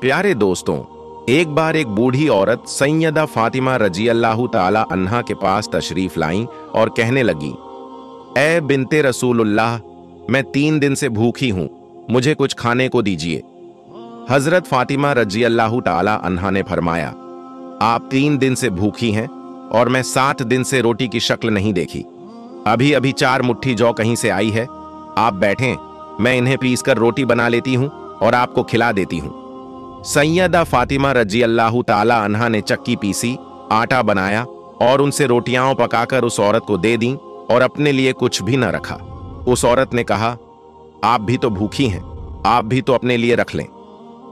प्यारे दोस्तों, एक बार एक बूढ़ी औरत सैयदा फातिमा रजी अल्लाह ताला अन्हा के पास तशरीफ लाईं और कहने लगी, ए बिनते रसूलुल्लाह, मैं 3 दिन से भूखी हूं, मुझे कुछ खाने को दीजिए। हजरत फातिमा रजी अल्लाह ताला अन्हा ने फरमाया, आप 3 दिन से भूखी हैं और मैं 7 दिन से रोटी की शक्ल नहीं देखी। अभी अभी 4 मुट्ठी जौ कहीं से आई है, आप बैठें, मैं इन्हें पीसकर रोटी बना लेती हूं और आपको खिला देती हूं। सैयदा फातिमा रजी अल्लाह ताला अन्हा ने चक्की पीसी, आटा बनाया और उनसे रोटियां पकाकर उस औरत को दे दी और अपने लिए कुछ भी न रखा। उस औरत ने कहा, आप भी तो भूखी हैं, आप भी तो अपने लिए रख लें।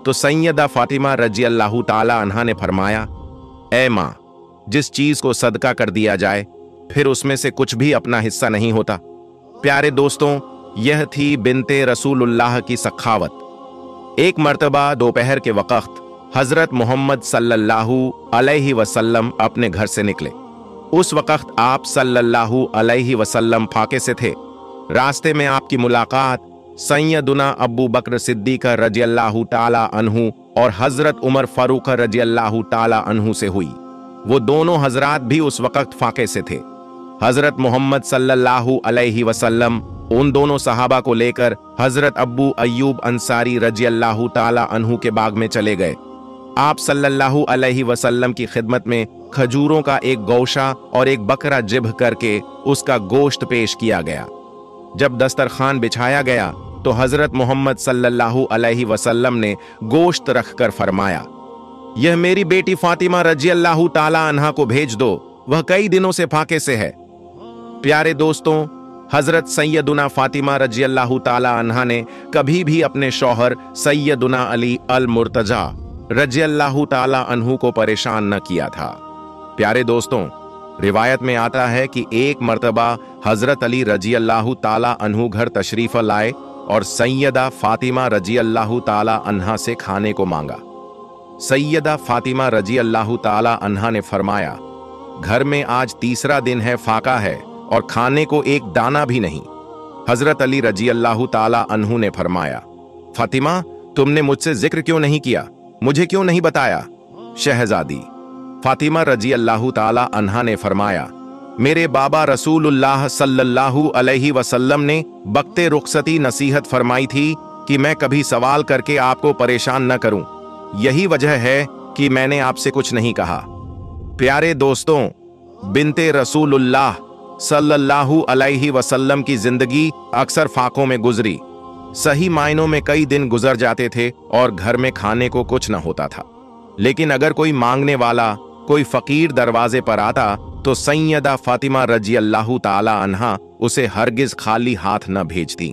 तो सैयदा फातिमा रजी अल्लाह ताला अन्हा ने फरमाया, ए माँ, जिस चीज को सदका कर दिया जाए फिर उसमें से कुछ भी अपना हिस्सा नहीं होता। प्यारे दोस्तों, यह थी बिनते रसूलुल्लाह की सखावत। एक मर्तबा दोपहर के वक्त हजरत मोहम्मद सल्लल्लाहु अलैहि वसल्लम अपने घर से निकले। उस वक्त आप सल्लल्लाहु अलैहि वसल्लम फाके से थे। रास्ते में आपकी मुलाकात सैयदुना अबू बकर सिद्दीक रजी अल्लाह ताला अन्हु और हजरत उमर फारूक रजी अल्लाह ताला अन्हु से हुई। वो दोनों हजरात भी उस वक्त फाके से थे। हजरत मोहम्मद सल्लल्लाहु अलैहि वसल्लम उन दोनों सहाबा को लेकर हजरत अब्बू अय्यूब अंसारी रजी अल्लाह ताला अन्हु के बाग में चले गए। आप सल्लल्लाहु अलैहि वसल्लम की खिदमत में खजूरों का एक गौशा और एक बकरा जिब्ह करके उसका गोश्त पेश किया गया। जब दस्तरखान बिछाया गया तो हजरत मोहम्मद सल्लल्लाहु अलैहि वसल्लम ने गोश्त रखकर फरमाया, यह मेरी बेटी फातिमा रजी अल्लाह ताला अन्हा को भेज दो, वह कई दिनों से फाके से है। प्यारे दोस्तों, हजरत सैयदुना फातिमा रजी अल्लाह ताला अन्हा ने कभी भी अपने शौहर सैयदुना अली अल मुर्तजा रजी अल्लाह ताला अन्हु को परेशान न किया था। प्यारे दोस्तों, रिवायत में आता है कि एक मर्तबा हजरत अली रजी अल्लाह ताला अन्हु घर तशरीफ लाए और सैयदा फातिमा रजी अल्लाह ताला अन्हा से खाने को मांगा। सैयदा फातिमा रजी अल्लाह ताला अन्हा ने फरमाया, घर में आज 3रा दिन है, फाका है और खाने को एक दाना भी नहीं। हजरत अली रजी अल्लाह ताला अन्हु ने फरमाया, फातिमा, तुमने मुझसे जिक्र क्यों नहीं किया, मुझे क्यों नहीं बताया? शहजादी फातिमा रजी अल्लाह ताला अन्हा ने फरमाया, मेरे बाबा रसूलुल्लाह सल्लल्लाहु अलैहि वसल्लम ने बक्ते रुखसती नसीहत फरमाई थी कि मैं कभी सवाल करके आपको परेशान न करूं, यही वजह है कि मैंने आपसे कुछ नहीं कहा। प्यारे दोस्तों, बिनते रसूलुल्लाह सल्लल्लाहु अलैहि वसल्लम की जिंदगी अक्सर फाकों में गुजरी। सही मायनों में कई दिन गुजर जाते थे और घर में खाने को कुछ न होता था। लेकिन अगर कोई मांगने वाला, कोई फकीर दरवाजे पर आता तो सैयदा फातिमा रजी अल्लाह ताला अन्हा उसे हरगिज खाली हाथ न भेजती।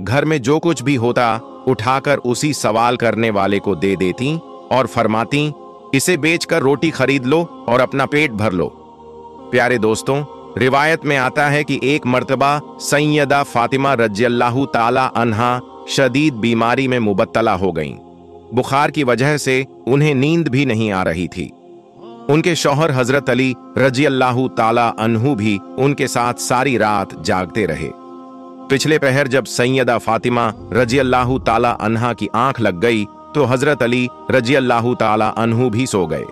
घर में जो कुछ भी होता उठाकर उसी सवाल करने वाले को दे देती और फरमाती, इसे बेचकर रोटी खरीद लो और अपना पेट भर लो। प्यारे दोस्तों, रिवायत में आता है कि एक मर्तबा सैयदा फातिमा रजी अल्लाह ताला अन्हा शदीद बीमारी में मुबत्तला हो गईं। बुखार की वजह से उन्हें नींद भी नहीं आ रही थी। उनके शौहर हजरत अली रजी अल्लाह ताला अन्हु भी उनके साथ सारी रात जागते रहे। पिछले पहर जब सैयदा फातिमा रजी अल्लाह ताला अन्हा की आंख लग गई तो हजरत अली रजी अल्लाह ताला अन्हु भी सो गए।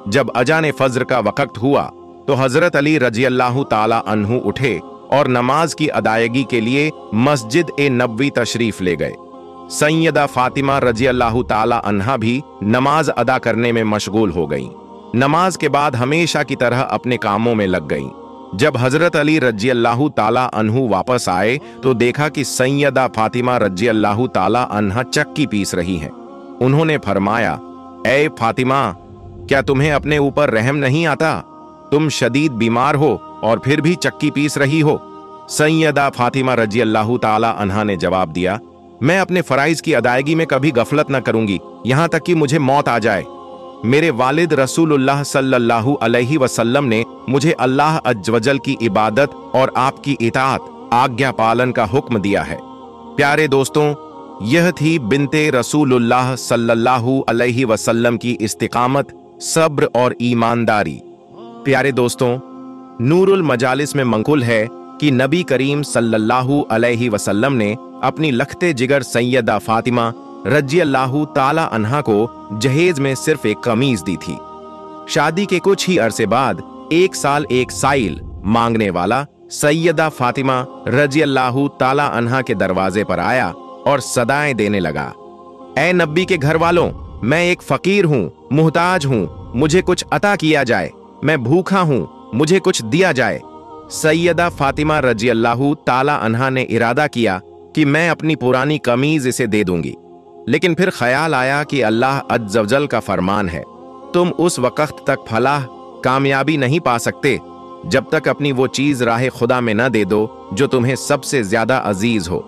जब अजान फज्र का वक्त हुआ तो हजरत अली रजी अल्लाह ताला अन्हु उठे और नमाज की अदायगी के लिए मस्जिद ए नबवी तशरीफ ले गए। सैयदा फातिमा रजी अल्लाह ताला अन्हा भी नमाज अदा करने में मशगूल हो गईं। नमाज के बाद हमेशा की तरह अपने कामों में लग गईं। जब हजरत अली रजी अल्लाह ताला अन्हु वापस आए तो देखा कि सैयदा फातिमा रजी अल्लाह ताला अन्हा चक्की पीस रही हैं। उन्होंने फरमाया, ए फातिमा, क्या तुम्हें अपने ऊपर रहम नहीं आता? तुम शदीद बीमार हो और फिर भी चक्की पीस रही हो। सैयदा फातिमा रजी अल्लाह ताला अन्हा ने जवाब दिया, मैं अपने फराइज की अदायगी में कभी गफलत न करूंगी, यहां तक कि मुझे मौत आ जाए। मेरे वालिद रसूलुल्लाह सल्लल्लाहु अलैहि वसल्लम ने मुझे अल्लाह अज्जवजल की इबादत और आपकी इताअत, आज्ञा पालन का हुक्म दिया है। प्यारे दोस्तों, यह थी बिनते रसूलुल्लाह सल्लल्लाहु अलैहि वसल्लम की इस्तिकामत, सब्र और ईमानदारी। प्यारे दोस्तों, नूरुल मजालिस में मंकुल है कि नबी करीम सल्लल्लाहु अलैहि वसल्लम ने अपनी लखते जिगर सैयदा फातिमा रजी अल्लाह ताला अन्हा को जहेज में सिर्फ एक कमीज दी थी। शादी के कुछ ही अरसे बाद 1 साल एक साइल मांगने वाला सैयदा फातिमा रजी अल्लाह ताला अन्हा के दरवाजे पर आया और सदाएं देने लगा, ऐ नबी के घर वालों, मैं एक फकीर हूं, मुहताज हूं, मुझे कुछ अता किया जाए, मैं भूखा हूं, मुझे कुछ दिया जाए। सैयदा फातिमा रजी अल्लाह ताला अन्हा ने इरादा किया कि मैं अपनी पुरानी कमीज इसे दे दूंगी, लेकिन फिर ख्याल आया कि अल्लाह अज़्ज़ वजल का फरमान है, तुम उस वक्त तक फलाह कामयाबी नहीं पा सकते जब तक अपनी वो चीज राह खुदा में न दे दो जो तुम्हें सबसे ज्यादा अजीज हो।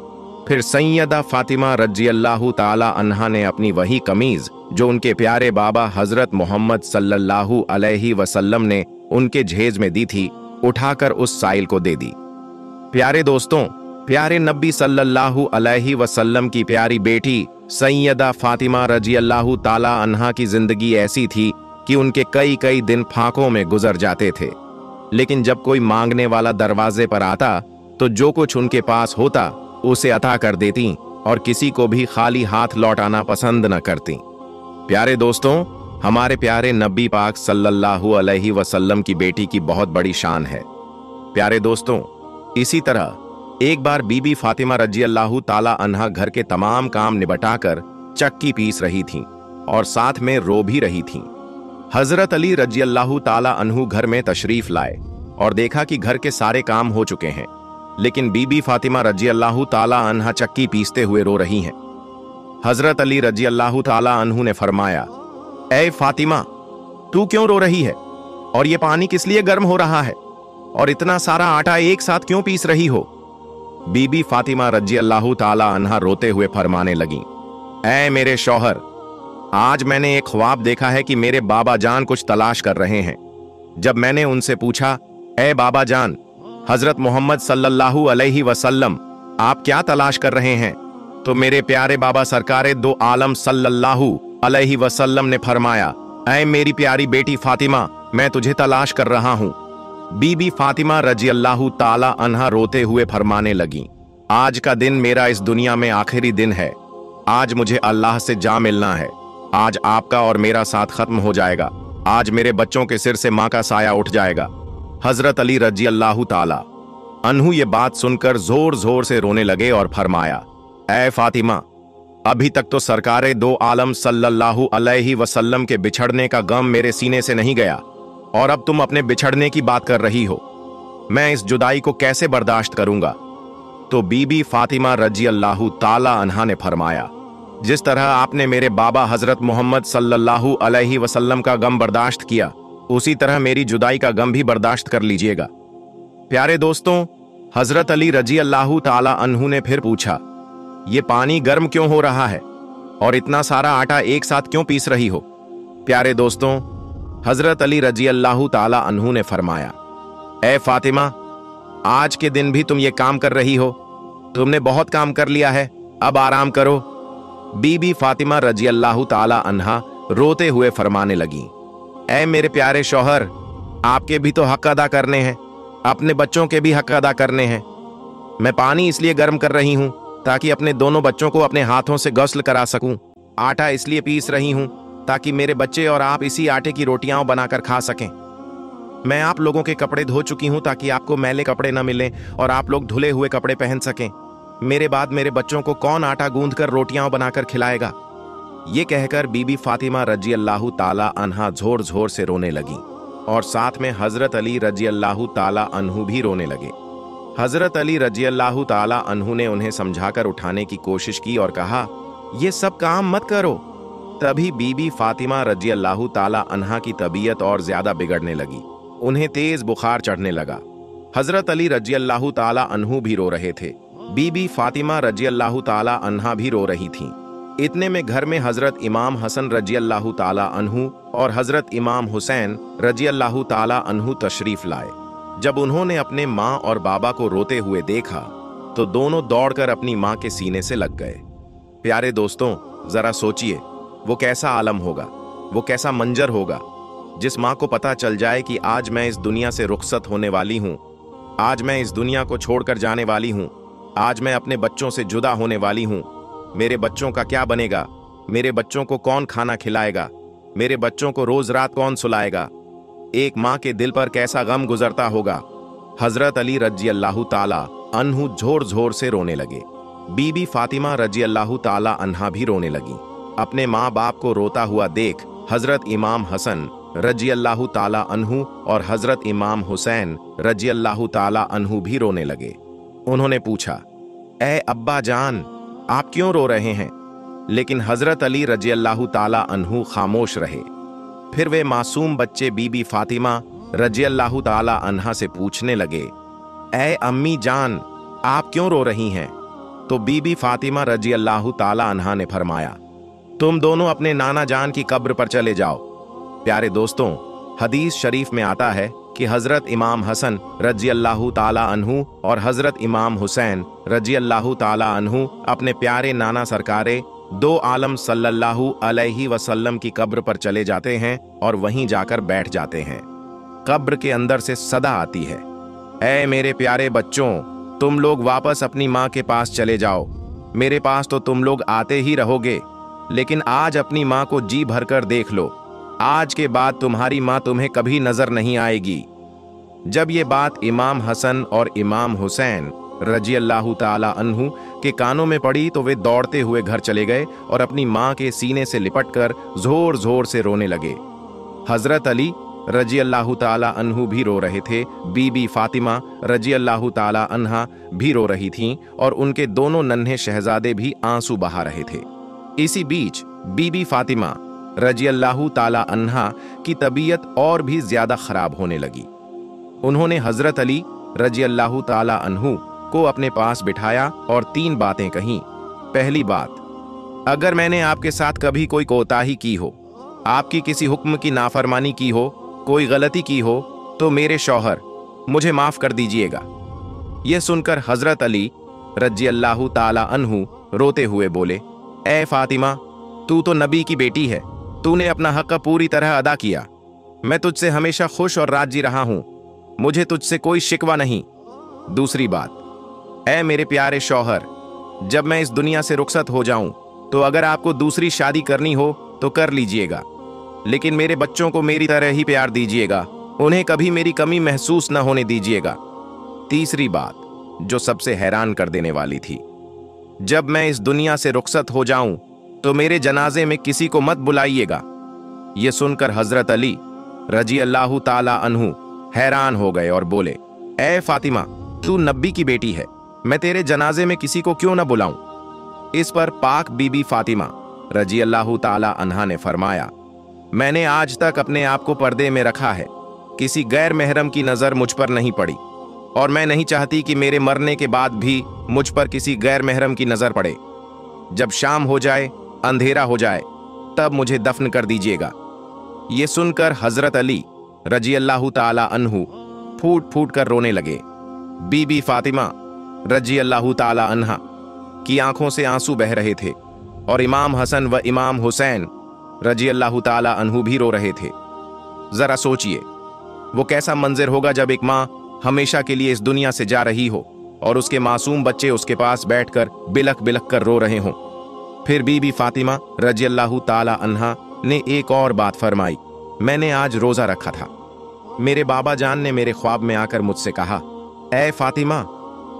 फिर सैयदा फातिमा रजी अल्लाह ताला अन्हा ने अपनी वही कमीज जो उनके प्यारे बाबा हजरत मोहम्मद सल्लल्लाहु अलैहि वसल्लम ने उनके जहेज में दी थी, उठाकर उस साइल को दे दी। प्यारे दोस्तों, प्यारे नबी सल्लल्लाहु अलैहि वसल्लम की प्यारी बेटी सैयदा फातिमा रजी अल्लाह ताला अन्हा की जिंदगी ऐसी थी कि उनके कई कई दिन फाकों में गुजर जाते थे, लेकिन जब कोई मांगने वाला दरवाजे पर आता तो जो कुछ उनके पास होता उसे अता कर देती और किसी को भी खाली हाथ लौटाना पसंद न करती। प्यारे दोस्तों, हमारे प्यारे नबी पाक सल्लल्लाहु अलैहि वसल्लम की बेटी की बहुत बड़ी शान है। प्यारे दोस्तों, इसी तरह एक बार बीबी फातिमा रजी अल्लाह ताला अन्हा घर के तमाम काम निबटाकर चक्की पीस रही थीं और साथ में रो भी रही थीं। हजरत अली रजी अल्लाह ताला अन्हु घर में तशरीफ लाए और देखा कि घर के सारे काम हो चुके हैं, लेकिन बीबी फातिमा रजी अल्लाह ताला अन्हा चक्की पीसते हुए रो रही हैं। हजरत अली रजी अल्लाह ताला अन्हु ने फरमाया, ऐ फातिमा, तू क्यों रो रही है और ये पानी किस लिए गर्म हो रहा है और इतना सारा आटा एक साथ क्यों पीस रही हो? बीबी फातिमा रजी अल्लाह ताला अन्हा रोते हुए फरमाने लगी, ऐ मेरे शौहर, आज मैंने एक ख्वाब देखा है कि मेरे बाबा जान कुछ तलाश कर रहे हैं। जब मैंने उनसे पूछा, ऐ बाबा जान, हजरत मोहम्मद सल्लल्लाहु अलैहि वसल्लम आप क्या तलाश कर रहे हैं? तो मेरे प्यारे बाबा सरकारे दो आलम सल्लल्लाहु अलैहि वसल्लम ने फरमाया, ऐ मेरी प्यारी बेटी फातिमा, मैं तुझे तलाश कर रहा हूं। बीबी फातिमा रजी अल्लाह ताला अन्हा रोते हुए फरमाने लगी, आज का दिन मेरा इस दुनिया में आखिरी दिन है। आज मुझे अल्लाह से जा मिलना है। आज आपका और मेरा साथ खत्म हो जाएगा। आज मेरे बच्चों के सिर से माँ का साया उठ जाएगा। हजरत अली रजी अल्लाह ताला अन्हु ये बात सुनकर जोर जोर से रोने लगे और फरमाया, ऐ फातिमा, अभी तक तो सरकारे दो आलम सल्लल्लाहु अलैहि वसल्लम के बिछड़ने का गम मेरे सीने से नहीं गया और अब तुम अपने बिछड़ने की बात कर रही हो। मैं इस जुदाई को कैसे बर्दाश्त करूंगा? तो बीबी फातिमा रजी अल्लाह ताला अन्हा ने फरमाया, जिस तरह आपने मेरे बाबा हजरत मोहम्मद सल्लल्लाहु अलैहि वसल्लम का गम बर्दाश्त किया, उसी तरह मेरी जुदाई का गम भी बर्दाश्त कर लीजिएगा। प्यारे दोस्तों, हजरत अली रजी अल्लाह ताला अन्हु ने फिर पूछा, ये पानी गर्म क्यों हो रहा है और इतना सारा आटा एक साथ क्यों पीस रही हो? प्यारे दोस्तों, हजरत अली रजी अल्लाह ताला अन्हु ने फरमाया, ऐ फातिमा, आज के दिन भी तुम ये काम कर रही हो? तुमने बहुत काम कर लिया है, अब आराम करो। बीबी फातिमा रजी अल्लाह ताला अन्हा रोते हुए फरमाने लगी, ऐ मेरे प्यारे शौहर, आपके भी तो हक अदा करने हैं, अपने बच्चों के भी हक अदा करने हैं। मैं पानी इसलिए गर्म कर रही हूं ताकि अपने दोनों बच्चों को अपने हाथों से गस्ल करा सकूं। आटा इसलिए पीस रही हूं ताकि मेरे बच्चे और आप इसी आटे की रोटियां बनाकर खा सकें। मैं आप लोगों के कपड़े धो चुकी हूं ताकि आपको मैले कपड़े न मिलें और आप लोग धुले हुए कपड़े पहन सकें। मेरे बाद मेरे बच्चों को कौन आटा गूंद कर रोटियां बनाकर खिलाएगा? ये कहकर बीबी फातिमा रजी अल्लाह ताला अन्हा जोर जोर से रोने लगी और साथ में हजरत अली रजी अल्लाह ताला अन्हु भी रोने लगे। हजरत अली रजी अल्लाह ताला अन्हु ने उन्हें समझाकर उठाने की कोशिश की और कहा, ये सब काम मत करो। तभी बीबी फातिमा रजी अल्लाह ताला अन्हा की तबीयत और ज्यादा बिगड़ने लगी, उन्हें तेज बुखार चढ़ने लगा। हजरत अली रजी अल्लाह ताला अन्हु भी रो रहे थे, बीबी फातिमा रजी अल्लाह ताला अन्हा भी रो रही थीं। इतने में घर में हजरत इमाम हसन रजी अल्लाह ताला अन्हु और हजरत इमाम हुसैन रजी अल्लाह ताला अन्हु तशरीफ लाए। जब उन्होंने अपने माँ और बाबा को रोते हुए देखा तो दोनों दौड़कर अपनी माँ के सीने से लग गए। प्यारे दोस्तों, जरा सोचिए, वो कैसा आलम होगा, वो कैसा मंजर होगा जिस माँ को पता चल जाए कि आज मैं इस दुनिया से रुखसत होने वाली हूँ, आज मैं इस दुनिया को छोड़कर जाने वाली हूँ, आज मैं अपने बच्चों से जुदा होने वाली हूँ। मेरे बच्चों का क्या बनेगा? मेरे बच्चों को कौन खाना खिलाएगा? मेरे बच्चों को रोज रात कौन सुलाएगा? एक माँ के दिल पर कैसा गम गुजरता होगा। हजरत अली रजी अल्लाह ताला अन्हु जोर जोर से रोने लगे। बीबी फातिमा रजी अल्लाह ताला अन्हा भी रोने लगी। अपने माँ बाप को रोता हुआ देख हजरत इमाम हसन रजी अल्लाह ताला अन्हु और हजरत इमाम हुसैन रजी अल्लाह ताला अन्हु भी रोने लगे। उन्होंने पूछा, ए अब्बा जान, आप क्यों रो रहे हैं? लेकिन हजरत अली रजी अल्लाह ताला अन्हु खामोश रहे। फिर वे मासूम बच्चे बीबी फातिमा रजी अल्लाह ताला अन्हा से पूछने लगे, ए अम्मी जान, आप क्यों रो रही हैं? तो बीबी फातिमा रजी अल्लाह ताला अन्हा ने फरमाया, तुम दोनों अपने नाना जान की कब्र पर चले जाओ। प्यारे दोस्तों, हदीस शरीफ में आता है कि हजरत इमाम हसन रजी अल्लाह ताला अन्हु और हजरत इमाम हुसैन रजी अल्लाह ताला अन्हु अपने प्यारे नाना सरकारे दो आलम सल्लल्लाहु अलैहि वसल्लम की कब्र पर चले जाते हैं और वहीं जाकर बैठ जाते हैं। कब्र के अंदर से सदा आती है, ऐ मेरे प्यारे बच्चों, तुम लोग वापस अपनी माँ के पास चले जाओ। मेरे पास तो तुम लोग आते ही रहोगे, लेकिन आज अपनी माँ को जी भरकर देख लो। आज के बाद तुम्हारी माँ तुम्हें कभी नजर नहीं आएगी। जब ये बात इमाम हसन और इमाम हुसैन रजी अल्लाह ताला अन्हु के कानों में पड़ी तो वे दौड़ते हुए घर चले गए और अपनी माँ के सीने से लिपटकर जोर जोर से रोने लगे। हजरत अली रजी अल्लाह ताला अन्हु भी रो रहे थे। बीबी फातिमा रजी अल्लाह ताला अन्हा भी रो रही थीं और उनके दोनों नन्हे शहजादे भी आंसू बहा रहे थे। इसी बीच बीबी फातिमा रजी अल्लाह ताला अन्हा की तबीयत और भी ज्यादा खराब होने लगी। उन्होंने हजरत अली रजी अल्लाह ताला अन्हु को अपने पास बिठाया और 3 बातें कहीं। पहली बात, अगर मैंने आपके साथ कभी कोई कोताही की हो, आपकी किसी हुक्म की नाफरमानी की हो, कोई गलती की हो, तो मेरे शौहर मुझे माफ कर दीजिएगा। यह सुनकर हजरत अली रजी अल्लाह ताला अन्हु रोते हुए बोले, ए फातिमा, तू तो नबी की बेटी है, तूने अपना हक पूरी तरह अदा किया। मैं तुझसे हमेशा खुश और राजी रहा हूं, मुझे तुझसे कोई शिकवा नहीं। दूसरी बात, ऐ मेरे प्यारे शौहर, जब मैं इस दुनिया से रुखसत हो जाऊं तो अगर आपको दूसरी शादी करनी हो तो कर लीजिएगा, लेकिन मेरे बच्चों को मेरी तरह ही प्यार दीजिएगा, उन्हें कभी मेरी कमी महसूस न होने दीजिएगा। तीसरी बात, जो सबसे हैरान कर देने वाली थी, जब मैं इस दुनिया से रुखसत हो जाऊं तो मेरे जनाजे में किसी को मत बुलाइएगा। यह सुनकर हजरत अली रजी अल्लाह ताला अन्हु हैरान हो गए और बोले, ए फातिमा, तू नबी की बेटी है, मैं तेरे जनाजे में किसी को क्यों न बुलाऊं? इस पर पाक बीबी फातिमा रजी अल्लाह ताला अन्हा ने फरमाया, मैंने आज तक अपने आप को पर्दे में रखा है, किसी गैर महरम की नजर मुझ पर नहीं पड़ी और मैं नहीं चाहती कि मेरे मरने के बाद भी मुझ पर किसी गैर महरम की नजर पड़े। जब शाम हो जाए, अंधेरा हो जाए, तब मुझे दफन कर दीजिएगा। ये सुनकर हजरत अली रजी अल्लाह ताला अन्हु फूट फूट कर रोने लगे। बीबी फातिमा रजी अल्लाह ताला अन्हा की आंखों से आंसू बह रहे थे और इमाम हसन व इमाम हुसैन रजी अल्लाह ताला अन्हु भी रो रहे थे। जरा सोचिए, वो कैसा मंजर होगा जब एक माँ हमेशा के लिए इस दुनिया से जा रही हो और उसके मासूम बच्चे उसके पास बैठकर बिलख बिलख कर रो रहे हों। फिर बीबी फातिमा रजी अल्लाह ताला अन्हा ने एक और बात फरमाई, मैंने आज रोजा रखा था। मेरे बाबा जान ने मेरे ख्वाब में आकर मुझसे कहा, ए फातिमा,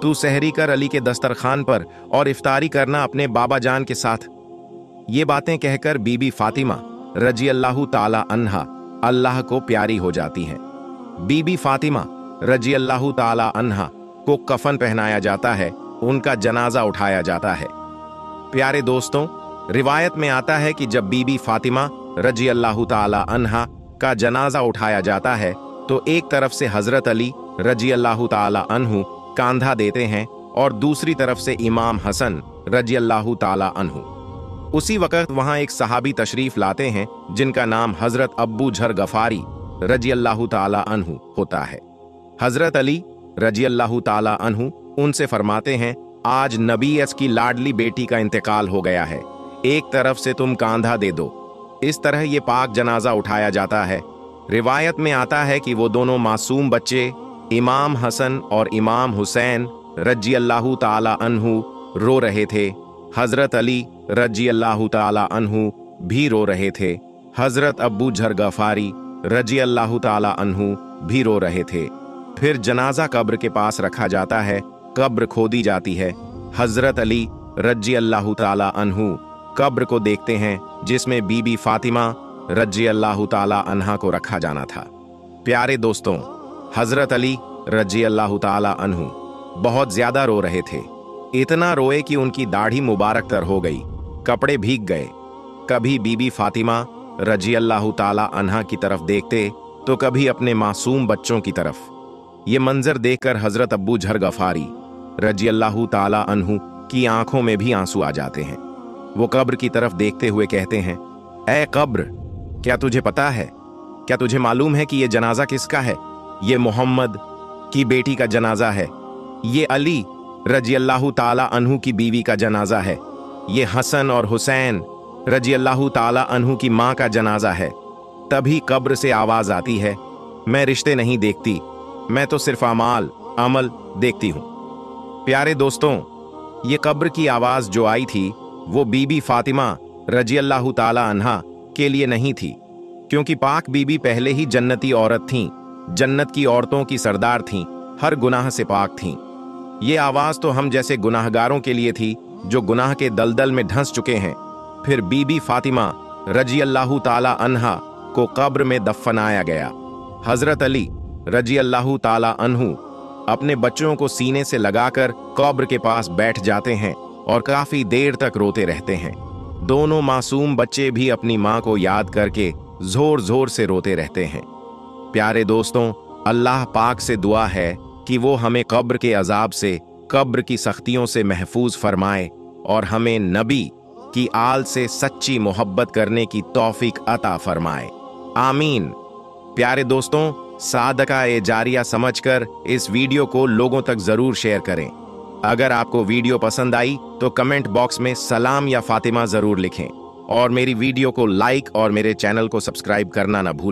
तू सहरी कर अली के दस्तरखान पर और इफ्तारी करना अपने बाबा जान के साथ। ये बातें कहकर बीबी फातिमा रजी अल्लाह ताला अन्हा अल्लाह को प्यारी हो जाती हैं। बीबी फातिमा रजी अल्लाह ताला अन्हा को कफन पहनाया जाता है, उनका जनाजा उठाया जाता है। प्यारे दोस्तों, रिवायत में आता है कि जब बीबी फातिमा रजी अल्लाह ताला अन्हा का जनाजा उठाया जाता है तो एक तरफ से हजरत अली रजी अल्लाह ताला अन्हु कांधा देते हैं और दूसरी तरफ से इमाम हसन रजी अल्लाह ताला अन्हु। उसी वक्त वहां एक सहाबी तशरीफ लाते हैं जिनका नाम हजरत अब्बू झर गफारी रजी अल्लाह ताला अन्हु होता है। हजरत अली रजी अल्लाह ताला अन्हु उनसे फरमाते हैं, आज नबी की लाडली बेटी का इंतकाल हो गया है, एक तरफ से तुम कांधा दे दो। इस तरह ये पाक जनाजा उठाया जाता है। रिवायत में आता है कि वो दोनों मासूम बच्चे इमाम हसन और इमाम हुसैन रजी अल्लाह ताला अन्हु रो रहे थे हजरत अली रजी अल्लाह ताला अन्हु भी रो रहे थे। हजरत अब्बू झर गफारी रजी अल्लाह ताला अन्हु भी रो रहे थे। फिर जनाजा कब्र के पास रखा जाता है, कब्र खोदी जाती है। हजरत अली रजी अल्लाह ताला अन्हु कब्र को देखते हैं जिसमें बीबी फातिमा रजी अल्लाह ताला अन्हा को रखा जाना था। प्यारे दोस्तों, हजरत अली रजी अल्लाह ताला अन्हु बहुत ज्यादा रो रहे थे। इतना रोए कि उनकी दाढ़ी मुबारक तर हो गई, कपड़े भीग गए। कभी बीबी फातिमा रजी अल्लाह ताला अन्हा की तरफ देखते तो कभी अपने मासूम बच्चों की तरफ। ये मंजर देखकर हजरत अब्बू झर गफारी रजी अल्लाह ताला अन्हु की आंखों में भी आंसू आ जाते हैं। वो कब्र की तरफ देखते हुए कहते हैं, ऐ कब्र, क्या तुझे पता है, क्या तुझे मालूम है कि ये जनाजा किसका है? ये मोहम्मद की बेटी का जनाजा है। ये अली रजी अल्लाह ताला अन्हु की बीवी का जनाजा है। ये हसन और हुसैन रजी अल्लाह ताला अन्हु की माँ का जनाजा है। तभी कब्र से आवाज आती है, मैं रिश्ते नहीं देखती, मैं तो सिर्फ अमल देखती हूँ। प्यारे दोस्तों, ये कब्र की आवाज जो आई थी वो बीबी फातिमा रजी अल्लाह ताला अन्हा के लिए नहीं थी, क्योंकि पाक बीबी पहले ही जन्नती औरत थीं, जन्नत की औरतों की सरदार थीं, हर गुनाह से पाक थीं। ये आवाज तो हम जैसे गुनाहगारों के लिए थी जो गुनाह के दलदल में धंस चुके हैं। फिर बीबी फातिमा रजी अल्लाह ताला अन्हा को कब्र में दफनाया गया। हजरत अली रजी अल्लाह ताला अन्हु अपने बच्चों को सीने से लगाकर कब्र के पास बैठ जाते हैं और काफी देर तक रोते रहते हैं। दोनों मासूम बच्चे भी अपनी माँ को याद करके जोर जोर से रोते रहते हैं। प्यारे दोस्तों, अल्लाह पाक से दुआ है कि वो हमें कब्र के अजाब से, कब्र की सख्तियों से महफूज फरमाए और हमें नबी की आल से सच्ची मोहब्बत करने की तौफीक अता फरमाए। आमीन। प्यारे दोस्तों, सादका ए जारिया समझकर इस वीडियो को लोगों तक जरूर शेयर करें। अगर आपको वीडियो पसंद आई तो कमेंट बॉक्स में सलाम या फातिमा जरूर लिखें और मेरी वीडियो को लाइक और मेरे चैनल को सब्सक्राइब करना ना भूलें।